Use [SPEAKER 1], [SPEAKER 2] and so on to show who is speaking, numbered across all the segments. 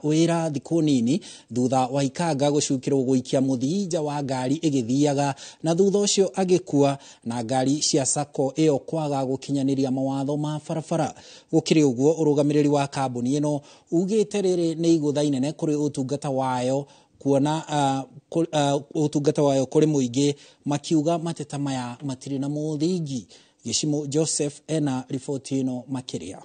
[SPEAKER 1] wira thiku nini thutha wa ikanga gucukirwo guikia muthija wa ngari igithiaga na thutha ucio agikua na ngari cia sako iyo kwaga gukinyaniria mawatho ma barabara. Gukiri uguo urugamiriri wa kambuni ino ugite riri ni igutha inene kuri utungata wayo kuona utungata wayo kuri muingi makiuga mateta maya matiri na muthingi. Gishimo Joseph ena ripoti ino makiria.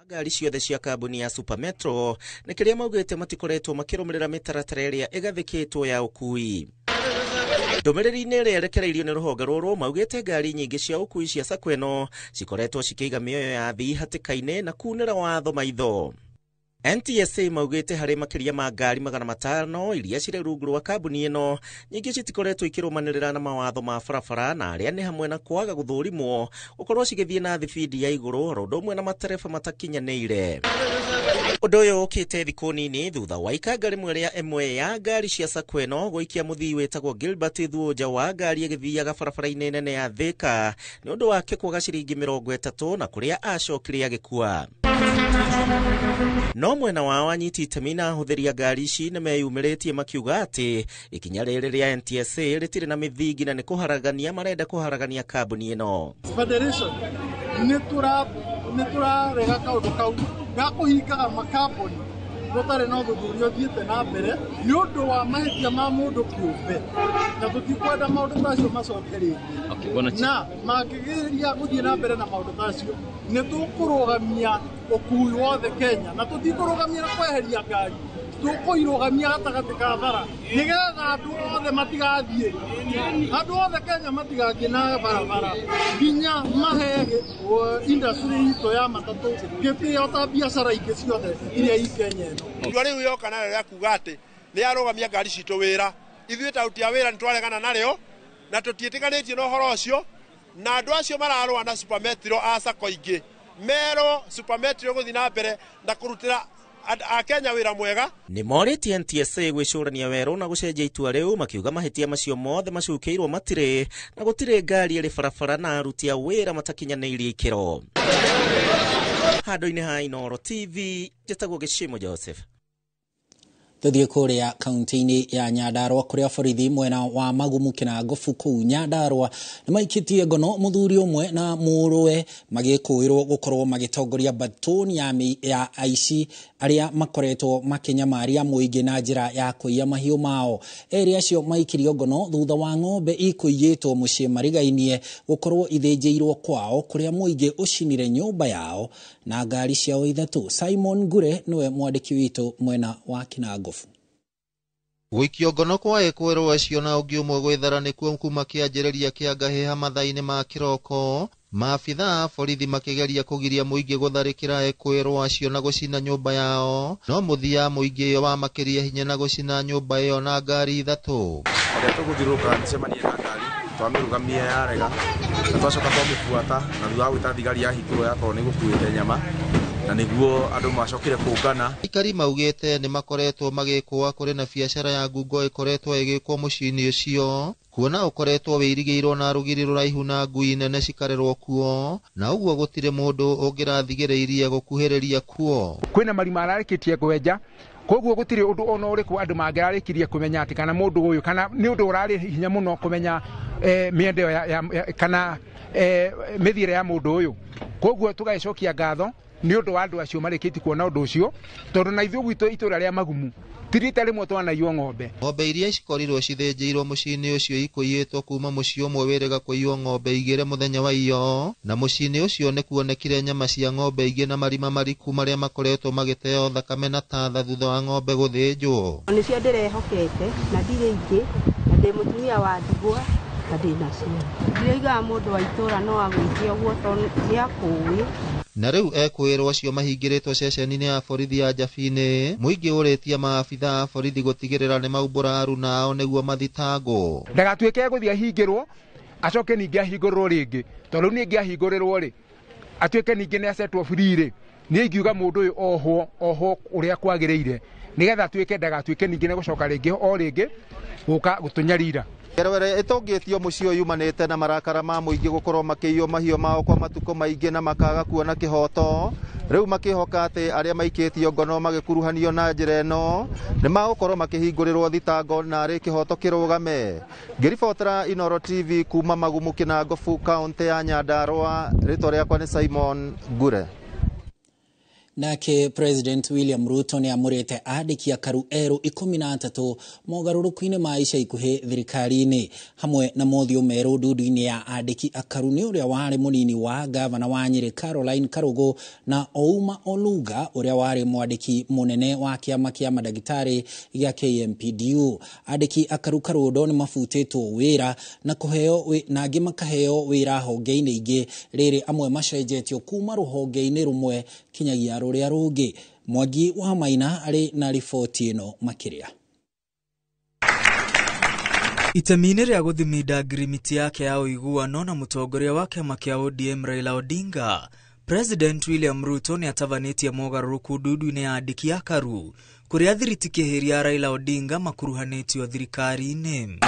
[SPEAKER 2] Ngari ciothe cia kambuni ya Super Metro nĩ kĩrĩa maugĩte matikoretwo makĩrũmĩrĩra mĩtaratara ĩrĩa ĩgathĩkĩtwo ya ũkui. Ndũmĩrĩri-inĩ ĩrĩa ĩrekereirio nĩ rũhonge rũrũ maugĩte ngari nyingĩ cia ũkui cia sako ĩno cikoretwo cikĩiga mĩoyo ya athii hatĩka-inĩ na kuunĩra watho maitho. NTSA maugĩte harĩ makĩria ma ngari 500 iria cirĩ rungu rwa kambuni ĩno nyingĩ citikoretwo ikĩrũmanĩrĩra na mawatho ma barabara na arĩa nĩ hamwe na kwaga gũthũrimwo gũkorwo cigĩthiĩ na thibindi ya igũrũ oro ũndũ ũmwe na matereba matakinyanĩire. Ũndũ ũyũ ũkĩte thikũ nini thutha wa ikanga rĩmwe rĩa ĩmwe ya ngari cia sako ĩno gũikia mũthii wĩtagwo Gilbert Thuoja wa ngari ĩgĩthiaga barabara-inĩ nene ya Thika nĩ ũndũ wake kwaga ciringi 30 na kũrĩa acokire agĩkua. No mwena wao anyiti itemi na ahũthĩri ngari ici nĩ meyumĩrĩtie makiuga atĩ ikinya rĩrĩ rĩa NTSA rĩtirĩ na mĩthingi na nĩ kũharagania marenda kũharagania kambuni ĩno.
[SPEAKER 3] Federation nĩ tũrarega kaũndũ kau ga kũhingaga makambuni gũtarĩ na ũthuthuria ũthiĩte na mbere nĩ ũndũ wa mahĩtia ma mũndũ kĩũmbe na tũtikwenda maũndũ ta acio macoke rĩngĩ. Na mangĩgeria gũthiĩ na mbere na maũndũ ta acio nĩ tũkũrũgamia ũkui wothe Kenya na tũtikũrũgamia na kweheria ngari, tũkũirũgamia gatagatĩ ka bara nĩgetha andũ othe matigathiĩ, andũ othe Kenya matigathiĩ na barabara nginya mahe industry itũ ya matatũ gĩtĩo ta biacara ingĩ ciothe iria i Kenya ĩno.
[SPEAKER 4] Ndwa rĩu yoka narĩo rĩa kuga atĩ nĩ arũgamia ngari citũ wĩra, ithuĩ ta aruti a wĩra nĩ twaregana narĩo na tũtiĩtĩkanĩtie na ũhoro ũcio, na andũ acio mararũa na Super Metro a sako ingĩ mero Super Metro gũthiĩ na mbere na kũrutĩra Akenya wĩra mwega.
[SPEAKER 2] Nĩ morĩtie NTSA gwĩcũrania werũ na gũcenjia itua rĩu makiuga mahĩtia macio mothe macukĩirwo matirĩ na gũtirĩ ngari ĩrĩ barabara na aruti a wĩra matakinyanĩirie ikĩro. Handũ-inĩ ha Inooro TV njĩtagwo Gĩcimo Joseph.
[SPEAKER 1] Tuthiĩ kũrĩa kaunti-inĩ ya Nyandarua kũrĩa borithi mwena wa Magumu Kinangofu kũu Nyandarua nĩ maikĩtie ngono mũthuri ũmwe na mũrũwe magĩkũĩrwo gũkorwo magĩtongoria batoni ya aici arĩa makoretwo makinyamaria mũingĩ na njĩra ya kũiya mahiũ mao. Erĩ acio maikirio ngono thutha wa ng'ombe ikũiyĩtwo mũciĩ marigainie gũkorwo ithĩnjĩirwo kwao kũrĩa mũingĩ ũcinire nyũmba yao na ngari ciao ithatũ. Simon Ngure niwe mwandĩki witũ mwena wa Kinangofu.
[SPEAKER 5] Gũikio ngono kwa ekwĩrwo acio na ũngĩ ũmwe gwĩthara nĩkuo kuma kĩanjĩrĩria kĩa ngahĩha mathaa-inĩ ma kĩroko, maabithaa borithi makĩgeria kũgiria mũingĩ gũtharĩkĩra ekwĩrwo acio na gũcina nyũmba yao, no mũthia mũingĩ wa makĩria hinya na gũcina nyũmba ĩyo na ngari ithatũ.
[SPEAKER 6] Ũrĩa tũgũthiũrũka nicemanie na ngari twamĩrũgamia yarega na twacoka twamĩbuata na thutha wa gwĩta thigari yahingũrwo yakorwo nĩ gũkuĩte nyama na nĩguo andũ macokire kũngana.
[SPEAKER 5] Aikari maugĩte nĩ makoretwo magĩkũa kũrĩ na biacara ya ngungo ĩkoretwo ĩgĩkwo mũciĩ-inĩ ũcio, kuona ũkoretwo wĩirigĩirwo na rũgiri rũraihu na ngui nene cikarerwo kuo, na ũguo gũtirĩ mũndũ ũngĩrathigĩrĩirie gũkuhĩrĩria kuo.
[SPEAKER 7] Kwĩna marima ararĩkĩtie kwenja, koguo gũtirĩ ũndũ ona ũrĩkũ andũ mangĩrarĩkirie kũmenya atĩ kana mũndũ ũyũ kana nĩ ũndũ ũrarĩ hinya mũno kũmenya mĩende kana mĩthiĩre ya mũndũ ũyũ. Koguo tũgagĩcokia ngatho nĩ ũndũ wa andũ acio marĩkĩti kuona ũndũ ũcio, tondũ na ithuĩ gwitũ itũra rĩa Magumu tirita rĩmwe twanaiyo ng'ombe.
[SPEAKER 5] Ng'ombe iria cikorirwo cithĩnjĩirwo mũciĩ-inĩ ũcio ikũiyĩtwo kuma mũciĩ ũmwe wĩrĩga kũiywo ng'ombe 2 mũthenya wa iyo, na mũciĩ-inĩ ũcio nĩ kuonekire nyama cia ng'ombe ingĩ na marima mariku marĩa makoretwo magĩteo thakame na tatha thutha wa ng'ombe gũthĩnjwo.
[SPEAKER 8] Nĩcio ndĩrehokete na ndirĩ ingĩ na ndĩ mũtumia wa ndigwa na ndĩ nacio. Ndioigaga mũndũ wa itũra no agwĩtia ũguo tondũ nĩ akũĩ.
[SPEAKER 5] Na rĩu ekwĩrwo acio mahingĩrĩtwo ceceni-inĩ ya borithi ya Njabine, mũingĩ ũrĩtie maabithaa borithi gũtigĩrĩra nĩ maumbũra aruna ao nĩguo mathitangwo.
[SPEAKER 7] Ndagatuĩke gũthiĩ ahingĩrwo acoke ningĩ ahingũrĩrwo rĩngĩ, tondũ ningĩ ahingũrĩrwo rĩ atuĩke ningĩ nĩ acetwo free rĩ, nĩ ingiuga mũndũ ũyũ oho ũrĩa kwagĩrĩire nĩgetha atuĩke ndagatuĩke ningĩ nĩ gũcoka rĩngĩ o rĩngĩ gũka gũtũnyarira.
[SPEAKER 5] Kerewere itongitio mucio yumanite na marakara ma muingi gukorwo makiyo mahio mao kwa matuko maingi na makaga kuona kihoto riu makihoka ati aria maikitio ngono magikuruhanio na njira ino ni magukorwo makihingurirwo thitango na ari kihoto kirugame. Ngiribotera Inoro TV kuma Magumu Kinangofu kaunti ya Nyandarua, ritwa riakwa ni Simon Ngure.
[SPEAKER 1] Nake President William Ruto ni amurete andiki akaru eru 13 mogaruruku-ini ma ica ikuhi thirikari-ini hamwe na mothio meru ndudu-ini ya andiki akaru ni uria wari munini wa gavana wa Nyeri Caroline Karugo na Ouma Oluga uria wari mwandiki munene wa kiama kia madagitari ya KMPDU. Andiki akaru Karudo ni mafutitwo wira na kuheo na angi makaheo wira honge-ini ingi riri amwe macenjetio kuma ruhonge-ini rumwe kinyagia ruria rungi. Mwangi wa Maina ari na riboti ino makiria.
[SPEAKER 9] Itemini ria guthimida agreement yake ya uiguano na mutongoria wa kiama kia ODM Raila Odinga, President William Ruto ni atavanitie mogaruruku ndudu-ini ya andiki akaru kuria thiriti kihiria Raila Odinga makuruhanitio thirikari-ini.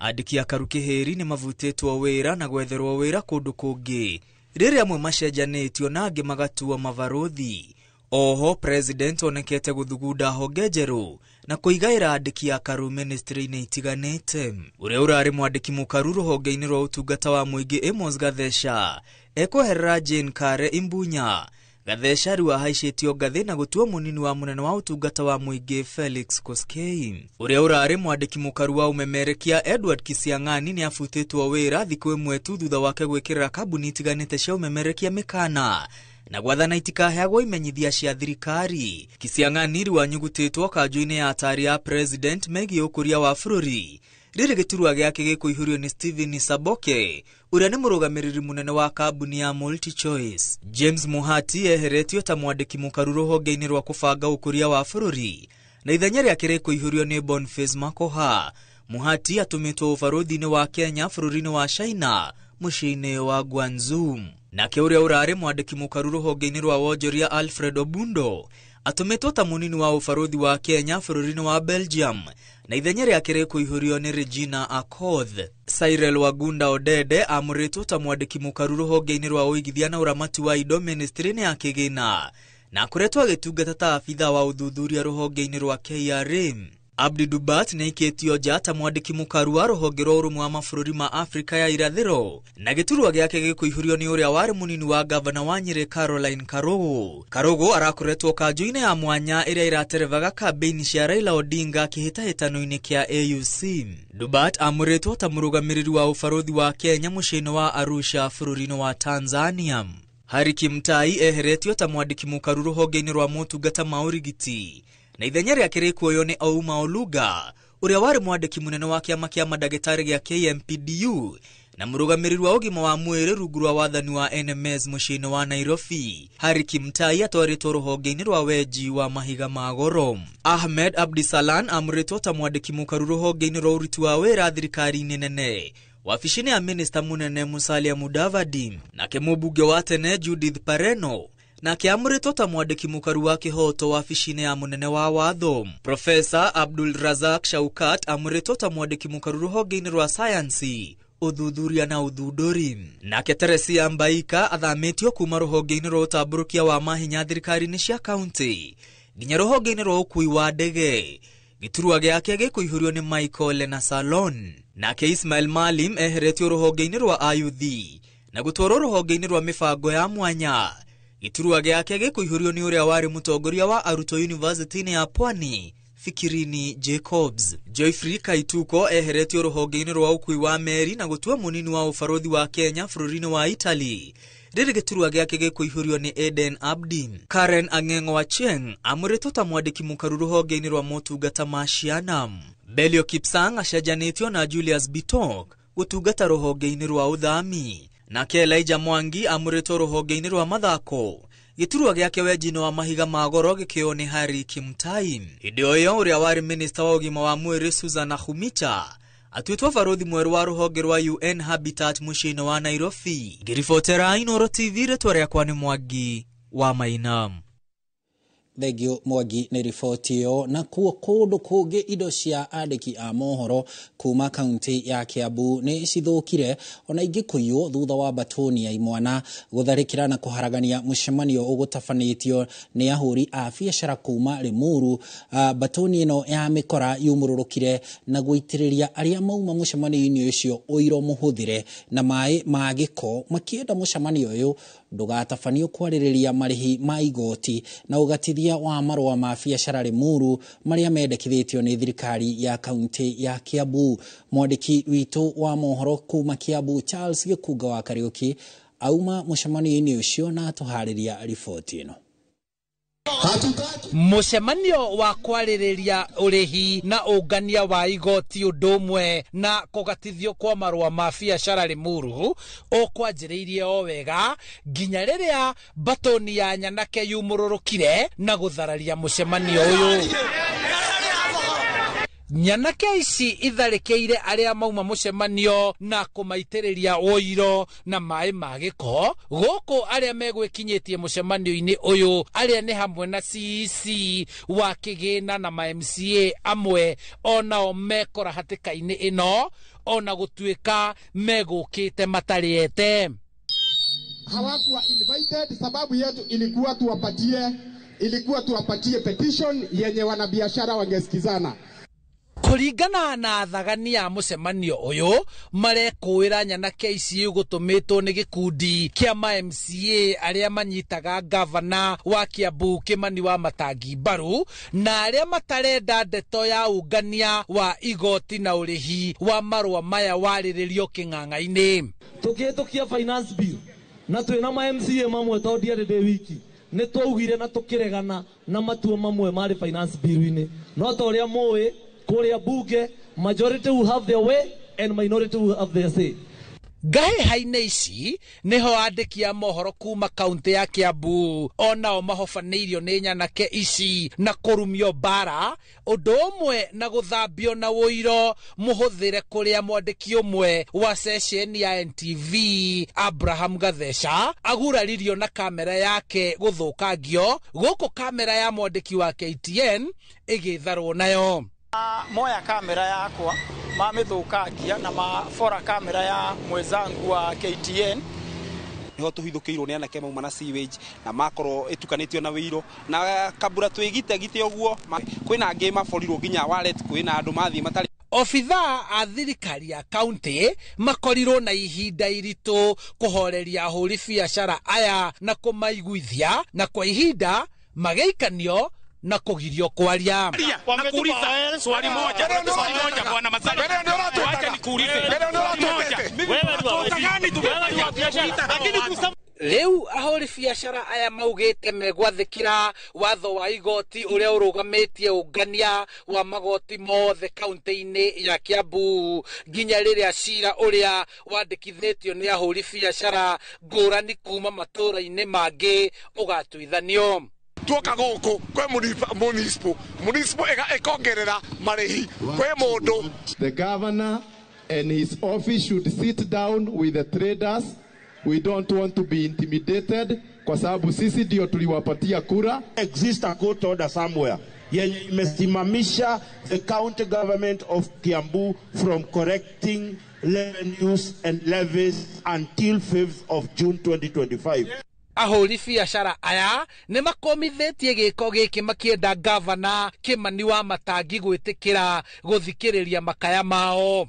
[SPEAKER 9] Andiki akaru kihiri ni mavutitwo wira na gwetherwo wira kundu kungi riri amwe macenjanitio na angi magatua mavarothi. Oho President onekete guthuguda honge njeru na kuigaira andiki akaru ministry-ini itiganite. Uria urari mwandiki mukaru ruhonge-ini rwa utungata wa muingi Amos Gathesha ekoherera Jane Kare Imbunya. Gathesha riwa haicitio ngathi na gutua munini wa munene wa utungata wa muingi Felix Koskei. Uria urari mwandiki mukaru wa umemerekia Edward Kisiang'ani ni afutitwo wira thiku imwe tu thutha wake gwikirira kabuni itiganite cia umemerekia mikana na gwathana itikaheagwo imenyithia cia thirikari. Kisiang'ani riwa nyugutitwo kanju-ini ya atari ya President megie ukuria wa bururi riri giturwa giake gikuihurio ni Stephen Saboke uria ni murugamiriri munene wa kabuni ya Multi Choice. James Muhati eheretio ta mwandiki mukaru ruhonge-ini rwa kubanga ukuria wa bururi na ithenya riake rikuihurio ni Boniface Makoha. Muhati atumitwo ubarothi-ini wa Kenya bururi-ini wa China muciĩ-ini wa Guangzhou. Nake uria urari mwandiki mukaru ruhonge-ini rwa wonjoria Alfred Obundo atumitwo ta munini wa ubarothi wa Kenya bururi-ini wa Belgium na ithenya riake rikuihurio ni Regina Akoth. Cyril Wagunda Odede amuritwo ta mwandiki mukaru ruhonge-ini rwa uigithia na uramati wa indo ministry-ini ya kigina na kuretwo agitungata ta afitha wa uthuthuria ruhonge-ini rwa KRA. Abdi Dubat ni iketio jata mwandiki mukaru wa ruhonge rwa urumwe wa mabũrũri ma Afrika ya irathiro na giturwa giake gikuihurio ni uria wari munini wa gavana wa Nyeri Caroline Karugo. Karugo arakuretwo kanju-ini ya mwanya iria iraterevaga kambeini cia Raila Odinga kihitahitano-ini kia AUC. Dubat amuritwo ta murugamiriri wa ubarothi wa Kenya muciĩ-ini wa Arusha bũrũri-ini wa Tanzania. Harry Kimtai eheretio ta mwandiki mukaru ruhonge-ini rwa motungata ma urigiti na ithenya riake rikuoyo ni Ouma Oluga uria wari mwandiki munene wa kiama kia madagitari gia KMPDU na murugamiriri wa ugima wa mwiri rungu rwa wathani wa NMS muciĩ-ini wa Nairobi. Harry Kimtai atwaritwo ruhonge-ini rwa weji wa mahiga ma goro. Ahmed Abdisalan amuritwo ta mwandiki mukaru ruhonge-ini rwa uruti wa wira thirikari-ini nene wabici-ini ya minista munene Musalia Mudavadi. Nake mubunge wa tene Judith Pareno nake amuritwo ta mwandiki mukaru wa kihoto wabici-ini ya munene wa watho. Profesa Abdul Razak Shaukat amuritwo ta mwandiki mukaru ruhonge-ini rwa sayansi uthuthuria na uthunduri. Nake Teresia Mbaika athamitio kuma ruhonge-ini rwa utamburukia wa mahinya thirikari-ini cia kaunti nginya ruhonge-ini rwa ukui wa ndege. Giturwa giake gikuihurio ni Michael Lena Salon. Nake Ismail Malim eheretio ruhonge-ini rwa ayuthi na gutwarwo ruhonge-ini rwa mibango ya mwanya. Giturwa giake gikuihurio ni uria wari mutongoria wa Aruto University-ini ya Pwani Fikirini Jacobs. Joyfrey Kaituko eheretio ruhonge-ini rwa ukui wa meri na gutua munini wa ubarothi wa Kenya bũrũri-ini wa Italy. Riri giturwa giake gikuihurio ni Eden Abdi. Karen Ang'eng'o Achieng amuritwo ta mwandiki mukaru ruhonge-ini rwa motungata ma ciana. Belio Kipsang acenjanitio na Julius Bitok gutungata ruhonge-ini rwa uthami. Nake Elijah Mwangi amuritwo ruhonge-ini rwa mathako. Giturwa giake wejino wa mahiga ma goro gikio ni Harry Kimtai. Hĩndĩ ĩyo uria wari minister wa ugima wa mwiri Susan Nakhumicha atuitwo barothi mweru wa ruhonge rwa UN Habitat muciĩ-ini wa Nairobi. Ngiribotera Inoro TV ritwa riakwa ni Mwangi wa Maina.
[SPEAKER 1] Thegio Mwangi nĩ riboti ĩyo. Na kuo kũndũ kũngĩ indo cia andĩki a mohoro kuma kaunti ya Kiambu nĩ cithũkire ona ingĩ kũiywo thutha wa batoni ya imwana gũtharĩkĩra na kũharagania mũcemanio ũgũtabanĩtio nĩ ahũri a biacara kuma Limuru. Batoni ĩno ya mĩkora yumũrũrũkire na gũitĩrĩria arĩa mauma mũcemanio-inĩ ũcio ũiro mũhũthĩre na maĩ ma gĩko, makĩenda mũcemanio ũyũ ndũgatabanio kwarĩrĩria marĩhi ma igoti na ũgatithia wa marũa ma biacara Limuru marĩa mendekithĩtio nĩ thirikari ya kaunti ya Kiambu. Mwandĩki witũ wa mohoro kuma Kiambu Charles Gĩkunga wa Kariuki auma mũcemanio-inĩ ũcio na atũharĩria riboti ĩno.
[SPEAKER 10] Mũcemanio wa kwarĩrĩria ũrĩhi na ũngania wa igoti ũndũ ũmwe na kũgatithio kwa marũa ma biacara Limuru ũkwanjĩrĩirie o wega nginya rĩrĩa batoni ya Nyanake yumũrũrũkire na gũthararia mũcemanio ũyũ. Nyanake ici itharĩkĩire arĩa mauma mũcemanio na kũmaitĩrĩria ũiro na maĩ ma gĩko. Gũkũ arĩa megwĩkinyĩtie mũcemanio-inĩ ũyũ arĩa nĩ hamwe na CEC wa Kĩgĩna na ma MCA amwe onao mekora hatĩka-inĩ ĩno ona gũtuĩka megũkĩte matarĩete.
[SPEAKER 11] Hawakuwa invited, sababu yetu ilikuwa tuwapatie petition yenye wanabiashara wangesikizana.
[SPEAKER 10] Kũringana na thagani ya mũcemanio ũyũ marekũĩra Nyanake ici gũtũmĩtwo nĩ gĩkundi kĩa ma MCA arĩa manyitaga gavana wa Kiambu Kĩmani wa Matangi mbaru na arĩa matarenda ndeto ya ũngania wa igoti na ũrĩhi wa marũa maya warĩrĩrio kĩng'ang'a-inĩ.
[SPEAKER 12] Tũkĩhĩtũkia finance bill na twĩna ma MCA mamwe tondũ ndĩ wiki nĩ twaugire na tũkĩregana na matua mamwe marĩ finance bill-inĩ, no ta ũrĩa mũĩ Korea bunge, majority will have their way and minority will have their say.
[SPEAKER 10] Ngahĩha-inĩ ici nĩho andĩki a mohoro kuma kaunti ya Kiambu onao mahobanĩirio nĩ Nyanake ici na kũrumio mbara ũndũ ũmwe na gũthambio na ũiro mũhũthĩre kũrĩa mwandĩki ũmwe wa session ya NTV Abraham Gatheca aguraririo na kamera yake gũthũkangio gũkũ kamera ya mwandĩki wa KTN ĩgĩtharwo nayo.
[SPEAKER 13] Moya kamera yakwa mamĩthũkangia na mabora kamera ya mwenzangu wa KTN.
[SPEAKER 14] Niho tuhithũkĩirwo nĩ anake mauma na sewage na makorwo ĩtukanĩtio na wĩiro na kabura twĩgite ũguo kwĩna angĩ maborirwo nginya wallet kwĩna andũ mathiĩ matarĩ.
[SPEAKER 10] Obitha a thirikari ya kaunti makorirwo na ihinda iritũ kũhoreria ahũri biacara aya na kũmaiguithia na kwa ihinda magĩikanio na kugirio kwaria.
[SPEAKER 15] Nakuuliza swali moja bwana Masali. Acha nikuulize.
[SPEAKER 10] Leo ahori biacara aya maugĩte megwathĩkĩra watho wa igoti ũrĩa ũrũgamĩtie ũngania wa magoti mothe kaunti-inĩ ya Kiambu nginya rĩrĩa cira ũrĩa wandĩkithĩtio nĩ ahũri biacara ngũrani kuma matũũra-inĩ mangĩ ũgatuithanio.
[SPEAKER 16] Tuoka gũkũ kwĩ municipal ĩkongerera marĩhi kwĩ mũndũ.
[SPEAKER 11] The governor and his office should sit down with the traders. We don't want to be intimidated kwa sababu sisi ndio tuliwapatia kura.
[SPEAKER 17] Exist a court order somewhere yenye imesimamisha the county government of Kiambu from correcting revenues and levies until 5th of June 2025.
[SPEAKER 10] Ahũri biacara aya nĩ makomithĩtie gĩko gĩkĩ makĩenda gavana Kĩmani wa Matangi gwĩtĩkĩra gũthikĩrĩria makaya mao.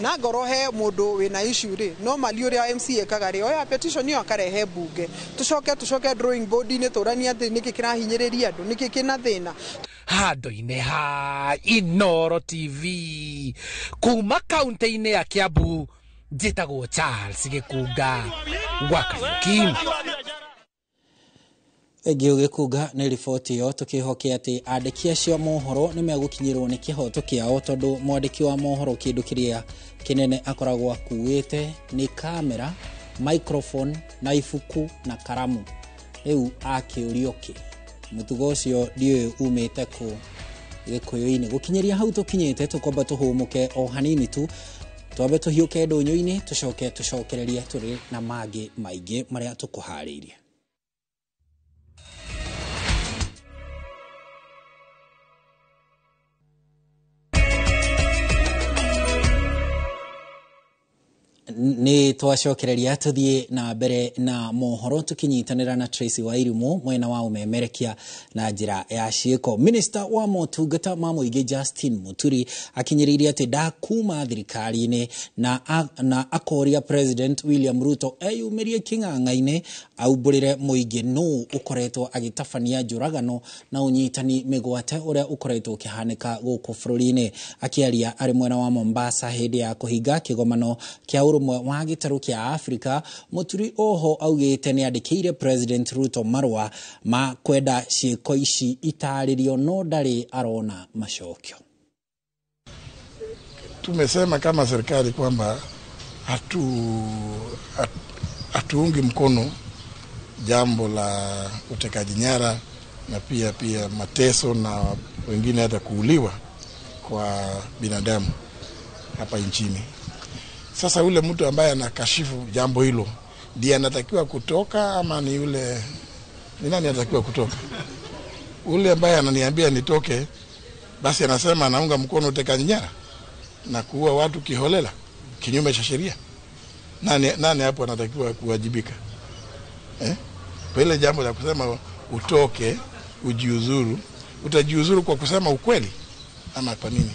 [SPEAKER 18] Na ngoro he mũndũ wĩna issue rĩ no mali ũrĩa MC ekaga rĩ oya petition ĩyo akarehe bunge tucoke drawing board inĩ tũrania atĩ nĩkĩ kĩrahinyĩrĩria andũ nĩkĩ kĩna thĩna.
[SPEAKER 10] Handũ-inĩ ha Inooro TV kuma kaunti-inĩ ya Kiambu njĩtagwo Charles Gĩkunga wa Kariuki.
[SPEAKER 1] Egio Gĩkunga nĩ riboti ĩyo tũkĩhokia atĩ andĩki acio mohoro nĩ megũkinyĩrwo nĩ kĩhoto kĩao tondũ mwandĩki wa mohoro kĩndũ kĩrĩa kĩnene akoragwo akuĩte nĩ kamera, microphone na ibuku na karamu. Rĩu akĩũrio kĩ mũtugo ũcio ndiũĩ umĩte kũ Gĩkũyũ-inĩ. Gũkinyĩria hau tũkinyĩte tũkwamba tũhũmũke o hanini tu twambe tũhiũke ndũnyũ-inĩ tũcokererie tũrĩ na mangĩ maingĩ marĩa tũkũharĩirie. ni twacokereria tuthie na mbere na mohoro tukinyitanira na Tracy Wairimu mwena wa umemerekia na njira ya ciiko. Minister wa motungata ma muingi Justin Muturi akinyiriria ati dakuma thirikari-ini na akoria President William Ruto eyumirie king'ang'a-ini auburire muingi no ukoretwo agitabania njuragano na unyitani migwate uria ukoretwo ukihanika guku bururi-ini. Akiaria ari mwena wa Mombasa hindi ya kuhinga kigomano kia urumwe wa gitaru kia Afrika, Muturi oho augite ni andikire President Ruto marua ma kwenda ciiko ici itaririo no ndari arona macokio.
[SPEAKER 19] Tumesema kama serikali kwamba hatuungi mkono jambo la utekaji nyara na pia mateso na wengine hata kuuliwa kwa binadamu hapa nchini. Sasa ule mtu ambaye anakashifu jambo hilo ndiye anatakiwa kutoka ama ni yule ni nani anatakiwa kutoka? Ule ambaye ananiambia nitoke basi anasema anaunga mkono utekaji nyara na kuua watu kiholela kinyume cha sheria. Nani hapo anatakiwa kuwajibika? Kwa ile jambo la kusema utoke, ujiuzuru, utajiuzuru kwa kusema ukweli ama kwa nini?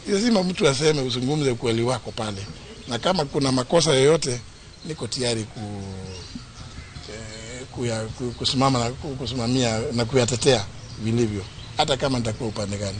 [SPEAKER 19] Lazima mtu aseme, uzungumze ukweli wako pale. Na kama kuna makosa yoyote niko tayari kusimama na kusimamia na kuyatetea vilivyo, hata kama nitakuwa upande gani.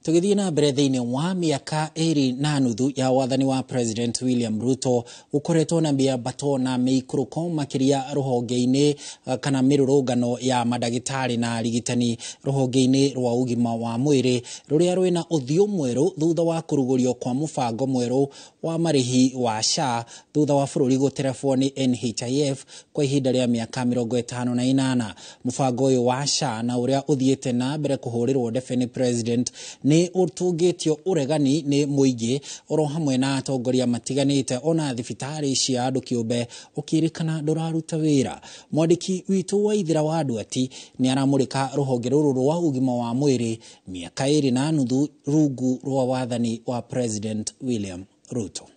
[SPEAKER 1] Tugithie na mbere thiini wa miaka 2.5 ya wathani wa President William Ruto ukoretwo na miambato na miikuruko makiria ruhonge-ini kana mirurungano ya madagitari na arigitani ruhonge-ini rwa ugima wa mwiri ruria rwina uthio mweru thutha wa kurugurio kwa mubango mweru wa marihi wa SHA thutha wa bururi guterefwo ni NHIF kwa ihinda ria miaka 58. Mubango uyu wa SHA na uria uthiete na mbere kuhurirwo debe ni President ni utungitio uregani ni muingi oro hamwe na atongoria matiganite ona thibitari cia andu kiumbe ukirikana nduraruta wira. Mwandiki witu wa ithira wa andu ati ni aramurika ruhonge ruru rwa ugima wa mwiri miaka 2.5 rungu rwa wathani wa President William Ruto.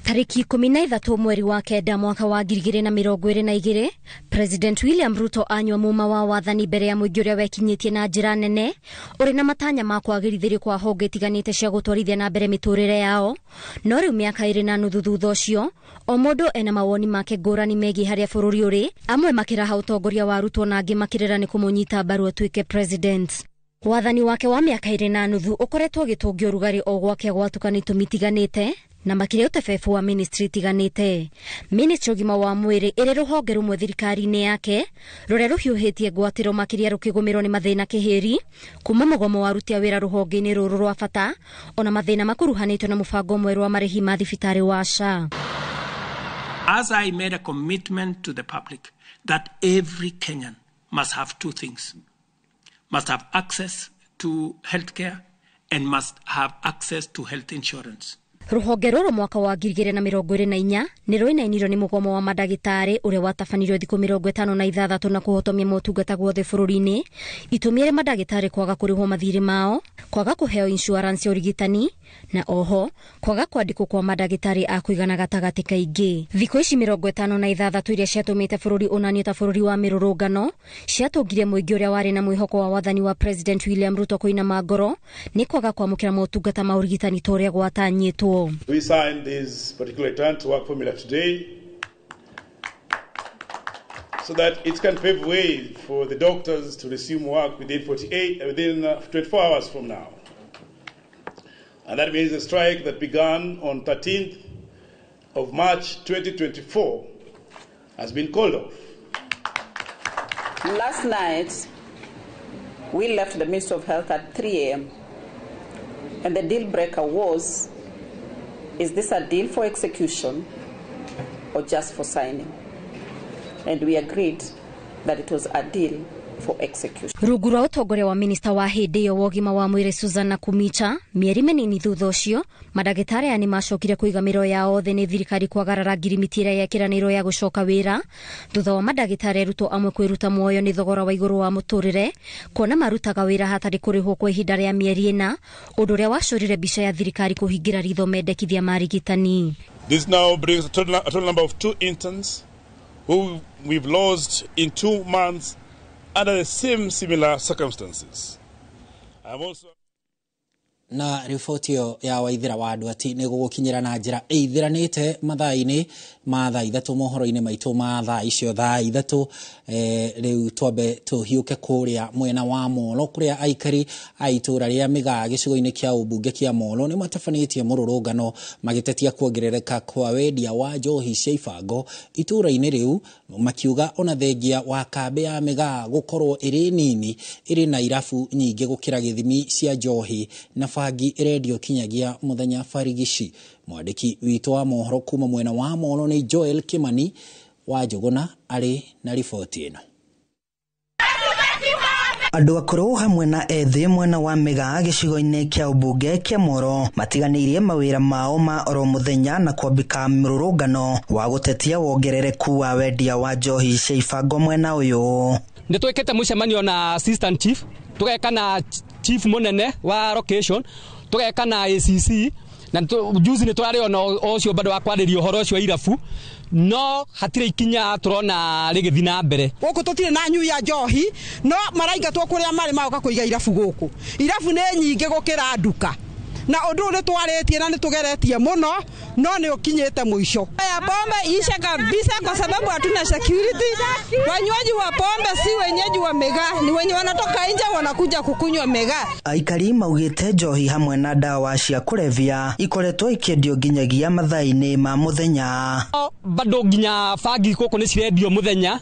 [SPEAKER 20] Tariki 13 mweri wa kenda mwaka wa 2022 President William Ruto anywa muma wa wathani mbere ya muingi uria wekinyitie na njira nene uri na matanya ma kwagĩrithirio kwa honge tiganite cia gutwarithia na mbere miturire yao. No riu miaka 2.5 thutha ucio o mundu ena mawoni make ngũrani megie haria bururi uri, amwe makiraha utongoria wa Ruto na angi makirera ni kumunyita mbaru atuike president. Wathani wake wa miaka 2.5 ukoretwo gitungio rugari o gwake gwatukanitwo mitiganite na makiria utebebu wa ministry tiganite. Ministry ugima wa mwiri iri ruhonge rumwe thirikari-ini yake ruria ruhiuhitie ngwatiro makiria rukigumirwo ni mathina kihiri kuma mugomo wa aruti a wira ruhonge-ini ruru rwa bata ona mathina makuruhanitwo na mubango mweru wa marihi ma thibitari wa SHA.
[SPEAKER 21] As I made a commitment to the public that every Kenyan must have two things: must have access to healthcare and must have access to health insurance.
[SPEAKER 20] Ruhonge ruru mwaka wa 2024 ni ruinainirwo ni mugomo wa madagitari uria watabanirio thiku 56 na kuhotomia motungata guothe bururi-ini, itumire madagitari kwaga kurihwo mathiri mao, kwaga kuheo insurance ya urigitani na oho kwaga kwandikwo kwa madagitari a kuigana gatagati kaingi. Thiku ici 56 iria ciatumite bururi unani ta bururi wa mirurungano ciatungire muingi uria wari na mwihoko wa wathani wa President William Ruto kuinama ngoro ni kwaga kwamukira motungata ma urigitani toria gwatanyitwo.
[SPEAKER 22] We signed this particular return to work formula today so that it can pave way for the doctors to resume work within 24 hours from now. And that means the strike that began on 13th of March 2024 has been called off.
[SPEAKER 23] Last night, we left the Ministry of Health at 3 a.m. and the deal breaker was, is this a deal for execution or just for signing? And we agreed that it was a deal for execution.
[SPEAKER 20] Rungu rwa utongoria wa minista wa hindi iyo wa ũgima wa mwĩrĩ Susan Nakhumicha, mieri minini thutha ũcio madagĩtarĩ aya nĩmacokire kũiga mĩro yao thĩ nĩ thirikari kwagarara ngirimiti ĩrĩa yekiranĩirwo ya gũcoka wĩra thutha wa madagĩtarĩ arutwo amwe kwĩruta muoyo nĩ thogora wa igũrũ wa mũtũrĩre kuona marutaga wĩra hatarĩ kũrĩhwo kwa ihinda rĩa mĩeri ĩna, ũndũ ũrĩa wacũrire mbica ya thirikari kũhingĩra ritho mendekithia marigitani.
[SPEAKER 22] This now brings a total number of 2 interns who we've lost in 2 months under the similar circumstances. I've also
[SPEAKER 1] na riboti yo ya Waithira wa andũ ati nĩ gũgũkinyĩra na njĩra ĩithiranĩte mathaa-inĩ ma thaa ithatũ mohoro-inĩ maitũ ma thaa icio thaa ithatũ. Rĩu twambe tũhiũke kũrĩa mwena wa Molo kũrĩa aikari a itũra rĩa Mĩgaa gĩcigo-inĩ kĩa ũmbunge kĩa Molo nĩ matabanĩtie mũrũrũngano magĩtetia kuongerereka kwa wendia wa njohi cia ibango itũra-inĩ rĩu, makiuga ona thengia wa kambĩ ya Mĩgaa gũkorwo ĩrĩ nini ĩrĩ na irabu nyingĩ gũkĩra gĩthimi cia njohi na bangi irendio kinyagia muthenya Farigishi. Mwandĩki witũ wa mohoro kuma mwena wa Molo ni Joel Kimani wa Njuguna arĩ na riboti ĩno.
[SPEAKER 2] Andũ akũrũ hamwe na ethĩ mwena wa Mĩgaa gĩcigo-inĩ kĩa ũmbunge kĩa Molo matiganĩirie mawĩra mao ma oro mũthenya na kwambĩka mĩrũrũngano wa gũtetia wongerereku wa wendia wa njohi cia ibango mwena ũyũ.
[SPEAKER 3] Nĩ twĩkĩte mũcemanio na assistant chief, tũgeka na chief munene wa location, tũgeka na ACC na juzi nĩ twarĩ ona ũcio bado wa kwarĩrio ũhoro ũcio irabu, no hatirĩ ikinya turona rĩgĩthi na mbere.
[SPEAKER 18] Gũkũ tũtirĩ na nyu ya njohi, no maraingatwo kũrĩa marĩ magoka kũiga irabu gũkũ. Irabu nĩ nyingĩ gũkĩra nduka. Na ũndũ ũrĩa twarĩtie na nĩtũgeretie mũno, no nĩ ũkinyĩte mũico.
[SPEAKER 4] Ya pombe isha kabisa kwa sababu hatuna security. Wanywaji wa pombe si wenyeji wa Mĩgaa, ni wenye wanatoka nje wanakuja kukunywa Mĩgaa.
[SPEAKER 2] Aikari maugĩte njohi hamwe na dawa cia kũrebia ikoretwo ikĩendio nginyagia mathaa-inĩ ma mũthenya.
[SPEAKER 3] Bado nginya bangi gũkũ nĩ cirendio mũthenya.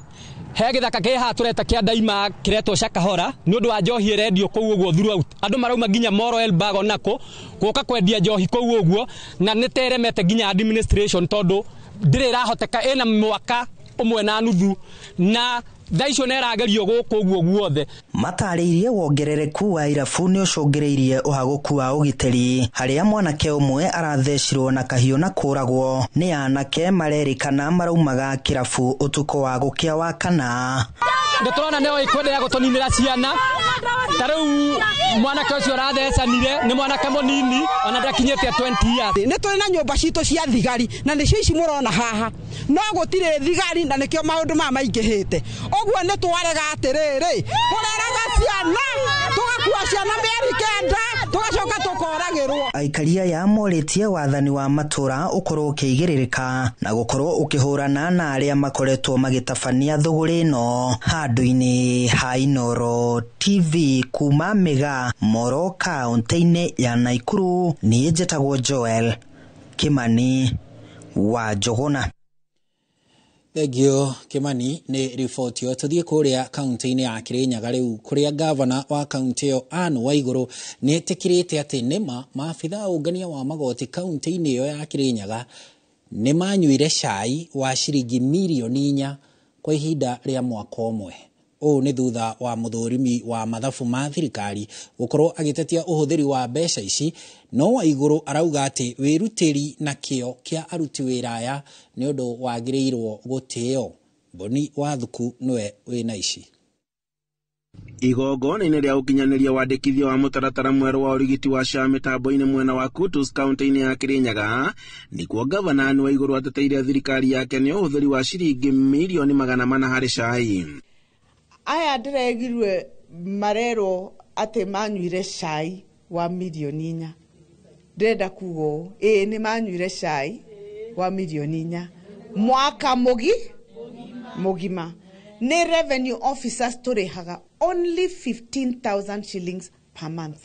[SPEAKER 3] He gĩthaka kĩha tũreta kĩa Daima kĩretwo Shakahora nĩ ũndũ wa njohi ĩrendio kũu ũguo throughout. Andũ marauma nginya Moro Elbago nako gũka kwendia njohi kũu ũguo na nĩ teremete nginya administration tondũ ndĩrĩ rahoteka ĩna mwaka ũmwe na nuthu na thaicio nĩ ragerio gũkũ ũguo guothe.
[SPEAKER 2] Matarĩirie wongerereku wa irabu nĩ ũcũngĩrĩirie ũhagũku wa ũgitĩri harĩa mwanake ũmwe arathecirwo na kahiũ na kũragwo nĩ anake marerĩkana maraumaga kĩrabu ũtukũ wa gũkĩa wa kana.
[SPEAKER 3] Ndĩtũrona nĩo ikwenderea gũtũninĩra ciana. Tarĩu mwanake ũcio arathecanire nĩ mwanake mũnini ona ndakinyĩte 20 years.
[SPEAKER 18] Nĩ tũrĩ na nyũmba citũ cia thigari na nĩcio ici mũrona haha, no gũtirĩ thigari na nĩkĩo maũndũ ma maingĩhĩte. Ũguo nĩ twarega atĩrĩrĩ, tũreraga ciana, tũgakua ciana mĩeri kenda, tũgacoka tũkoragĩrwo.
[SPEAKER 2] Aikari aya morĩtie wathani wa matũra ũkorwo ũkĩigĩrĩrĩka na gũkorwo ũkĩhũrana na arĩa makoretwo magĩtabania thũgũrĩ ĩno. Handũ-inĩ ha Inooro TV kuma Mĩgaa, Moro kaunti-inĩ ya Naikuru, niĩ njĩtagwo Joel Kimani wa Njuguna.
[SPEAKER 1] Thegio Kimani nĩ riboti yo. Tũthiĩ kũrĩa kaunti-inĩ ya Kirinyaga rĩu kũrĩa gavana wa kaunti ĩyo Anne Waigũrũ nĩ etĩkĩrĩte atĩ nĩma maabitha ũngania wa magoti kaunti-inĩ ĩyo ya Kirinyaga nĩ manyuire cai wa ciringi mirioni 4 kwa ihinda rĩa mwaka ũmwe. Ũũ nĩ thutha wa mũthũrimi wa mathabu ma thirikari gũkorwo agĩtetia ũhũthĩri wa mbeca ici, no Waigũrũ arauga atĩ wĩrutĩri na kĩo kĩa aruti wĩra aya nĩ ũndũ wagĩrĩirwo gũtĩo. Boni wa Thuku nĩwe wĩna ici.
[SPEAKER 24] Igongona-inĩ rĩa ũkinyanĩria wandĩkithio wa mũtaratara mwerũ wa ũrigiti wa SHA mĩtambo-inĩ mwena wa Kutus kaunti-inĩ ya Kirinyaga, nĩkuo gavana Anne Waigũrũ ateteire thirikari yake nĩ ũhũthĩri wa ciringi mirioni 400 harĩ cai.
[SPEAKER 25] Aya ndĩregirwe marerwo atĩ manyuire cai wa mirioni 4. Ndĩrenda kuga nĩ manyuire cai wa mirioni 4 mwaka mũgima. Nĩ revenue officers tũrĩhaga only 15,000 shillings per month.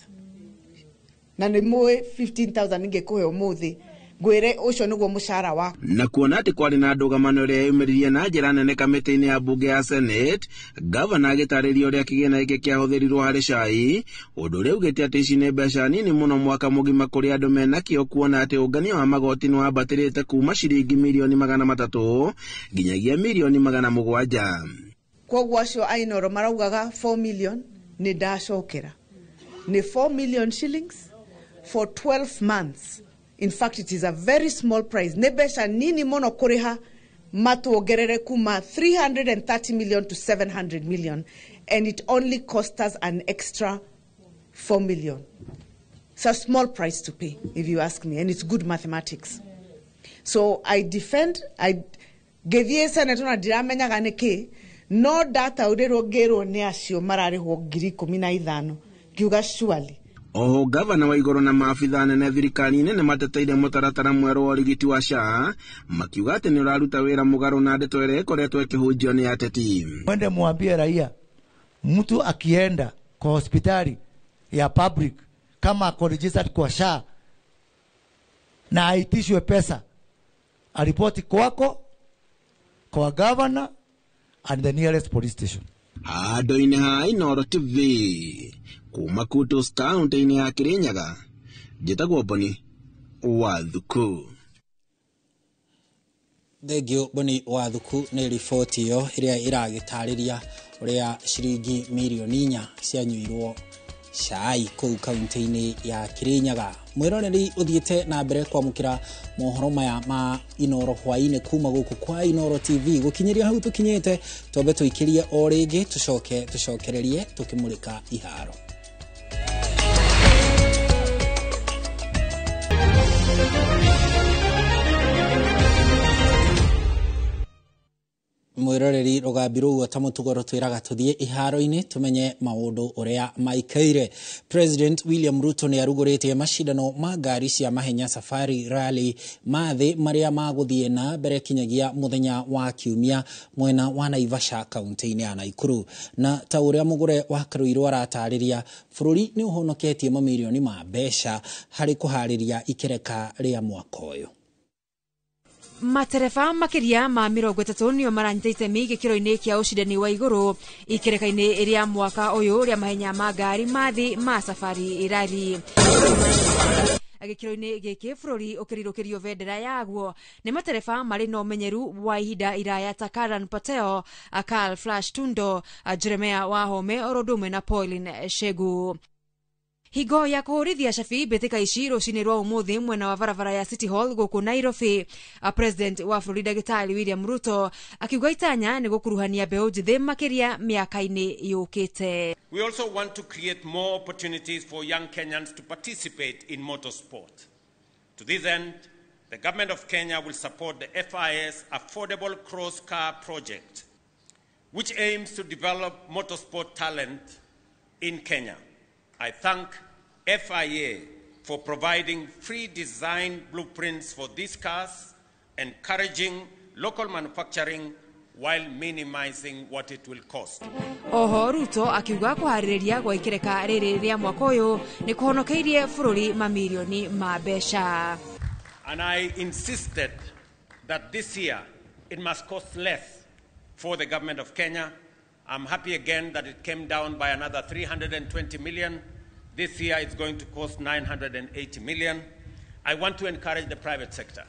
[SPEAKER 25] Na nĩ mũĩ 15,000 ingĩkũhe ũmũthĩ ngwĩre ũcio nĩguo mũcara wa.
[SPEAKER 24] Na kuona atĩ kwarĩ na ndũgamano ĩrĩa yumĩririe na njĩra nene kamĩtĩ-inĩ ya mbunge ya Senate, gavana agĩtarĩria ũrĩa kĩgĩna gĩkĩ kĩahũthĩrirwo harĩ cai, ũndũ ũrĩa ugĩte atĩ ici nĩ mbeca nini mũno mwaka mũgima kũrĩ andũ menakĩo, kuona atĩ ũngania wa magoti nĩ wambatĩrĩte kuma ciringi mirioni 300 nginyagia mirioni 700.
[SPEAKER 25] Koguo acio a Inoro maraugaga 4 million ni ndacokera. Ni 4 million shillings for 12 months. In fact, it is a very small price. Ne besha nini mono kuriha matuongerere kuma 330 million to 700 million, and it only cost us an extra 4 million. It's a small price to pay, if you ask me, and it's good mathematics. So I gave you a senator na diramenya ganeke no data urero gero ne acio marariho 15,000 kiuga surely.
[SPEAKER 24] Oho gavana wa igoro na maafitha nene thirikari-inĩ nĩ mateteire mũtaratara mwerũ wa ũrigiti wa SHA makiuga atĩ nĩ ũraruta wĩra mũgarũ na ndeto ĩrĩa ĩkoretwo ĩkĩhunjio nĩ ateti.
[SPEAKER 5] Mwende mwambie raia, mtu akienda kwa hospitali ya public kama ako registered kwa SHA na aitishwe pesa, aripoti kwako, kwa governor and the nearest police station.
[SPEAKER 24] Handũ-inĩ ha Inooro TV kuma Kutus kaunti-inĩ ya Kirinyaga, njĩtagwo Boni Wathuku.
[SPEAKER 1] Thengio Boni Wathuku nĩ riboti ĩyo ĩrĩa ĩragĩtarĩria ũrĩa ciringi mirioni 4 cianyuirwo cai kũu kaunti-inĩ ya Kirinyaga. Mwĩroreri ũthiĩte na mbere kwamũkĩra mohoro maya ma Inooro hwaĩ-inĩ kuma gũkũ kwa Inooro TV. Gũkinyĩria hau tũkinyĩte, twambe tũikĩrie o rĩngĩ tũcokererie tũkĩmũrĩka iharo. Mwiroreri Rogabi rũu atamũtugoro twĩraga tũthiĩ iharo-inĩ tumenye maũndũ ũrĩa maikaire. President William Ruto nĩ arugũrĩtie macindano ma ngari cia mahenya Safari Rally mathĩ marĩa magũthiĩ na mbere kinyagia mũthenya wa Kiumia mwena wa Naivasha kaunti-inĩ ya Nakuru. Na ta ũrĩa mũgũre wa Karũirũ aratarĩria, bũrũri nĩ ũhonoketie mamirioni ma mbeca harĩ kũharĩria ikereka rĩa mwaka ũyũ.
[SPEAKER 6] Matereba makiria ma 30 nio maranyita itemi gĩkĩro-inĩ kĩa ũcindani wa igũrũ ikereka-inĩ rĩa mwaka ũyũ rĩa mahenya ma ngari mathi ma Safari Rally. Gĩkĩro-inĩ gĩkĩ bũrũri ũkĩrirũkĩrio bendera yaguo nĩ matereba marĩ na ũmenyeru wa ihinda iraya ta Karan Patel, Carl Flash Tundo, Jeremiah Wahome oro ũndũ na Pauline Shegu. Higo ya kũhũrithia cabi mbĩtĩka ici rũcinĩ rwa ũmũthĩ mwena wa barabara ya City Hall gũkũ Nairobi. President wa bũrũri Ndagĩtarĩ William Ruto akiuga itanya nĩ gũkuruhania mbeũ njĩthĩ makĩria mĩaka-inĩ yũkĩte.
[SPEAKER 15] We also want to create more opportunities for young Kenyans to participate in motorsport. To this end, the government of Kenya will support the FIS Affordable Cross Car Project, which aims to develop motorsport talent in Kenya. I thank FIA for providing free design blueprints for these cars, encouraging local manufacturing while minimizing what it will cost.
[SPEAKER 6] Oho Ruto akiuga kuharĩrĩria gwa ikereka rĩrĩ rĩa mwaka ũyũ nĩ kũhonokeirie bũrũri mamirioni ma mbeca.
[SPEAKER 15] And I insisted that this year it must cost less for the government of Kenya. I'm happy again that it came down by another 320 million. This year it's going to cost 980 million. I want to encourage the private sector.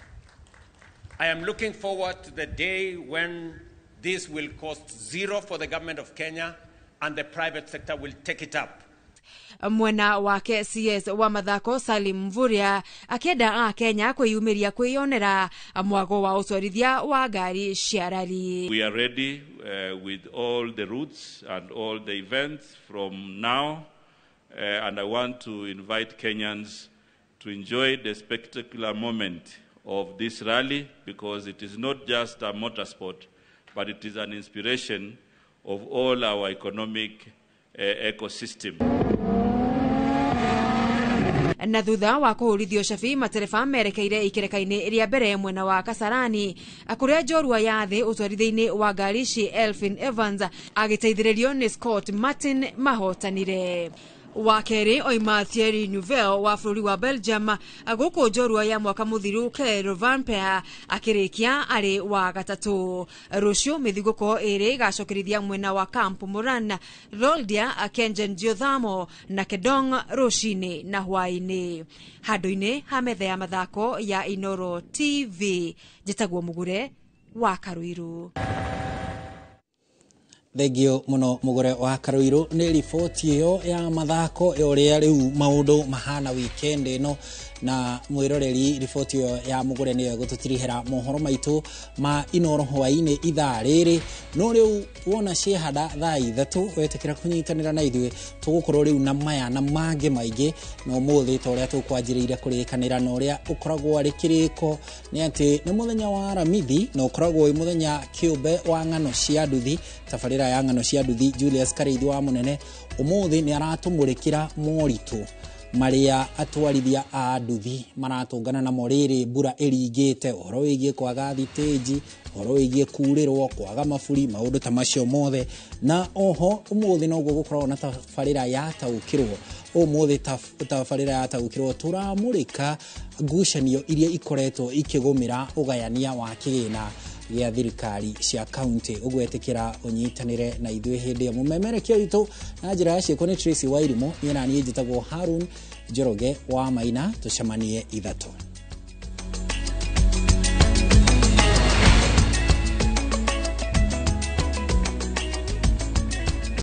[SPEAKER 15] I am looking forward to the day when this will cost zero for the government of Kenya and the private sector will take it up.
[SPEAKER 6] Mwena wake CS wa mathako Salim Mvurya akenda Kenya kwĩyumĩria kwĩyonera mwago wa ũtwarithia wa ngari cia rally.
[SPEAKER 7] We are ready with all the routes and all the events from now, and I want to invite Kenyans to enjoy the spectacular moment of this rally, because it is not just a motorsport, but it is an inspiration of all our economic ecosystem.
[SPEAKER 6] Na thutha wa kũhũrithio cabi matereba merekeire ikereka-inĩ rĩa mbere mwena wa Kasarani kũrĩa njorua ya thĩ ũtwarithia-inĩ wa ngari ici Elfin Evans agĩteithĩrĩrio nĩ Scott Martin mahotanire. Wa kerĩ oima Thierry Neuville wa bũrũri wa Belgium gũkũ njorua ya mwaka mũthiru Claire Vanpere akĩrĩkia arĩ wa gatatũ. Rũciũ mĩthigũko ĩrĩ gacokerithia mwena wa Camp Moran, Roldia, Kengen Geothamo na Kedong rũcinĩ na hwaĩ-inĩ. Handũ-inĩ ha metha ya mathako ya Inooro TV, njĩtagwo Mũgũre wa Karũirũ.
[SPEAKER 1] Thegio muno mugore wa Karuiru ni riboti iyo ya mathako uria riu maundu mahana weekend ino na mwiroreri riboti iyo ya mugore niyo gututirihera mohoro maitu ma inoro hwaine ithaa riri no riu wona ciehada thaa ithatu wetekera kunyitanira na ithuĩ tugukorwo riu na maya na mange maingi no muthi to uria tukwanjirĩire kurikanira no uria ukoragwo ari kiriko ni ati ni muthenya wa Aramithi no ukoragwo wi muthenya kiumbe wa ng'ano cia nduthi tabarĩra ya ng'ano cia nduthi Julius Kareithi wa Munene umuthi ni aratumurikira moritu maria atwarithia a nduthi maratungana na moriri mbura iringite uhoro wigie kwaga thiteji uhoro wigie kurirwo kwaga maburi maundu ta macio mothe na oho umuthi no gukorwo na tabarĩra ya taukirwo umuthi tabarĩra ya taukirwo turamurika ngucanio iria ikoretwo ikigumira ugayania wa kigina gĩa thirikari cia county ugwetekera unyitanire na ithuĩ hindi ya mumemerekio itu na njira ya ciĩko ni Tracy Wairimu niĩ na niĩ njĩtagwo Harun Njoroge wa Maina tucemanie ithatu.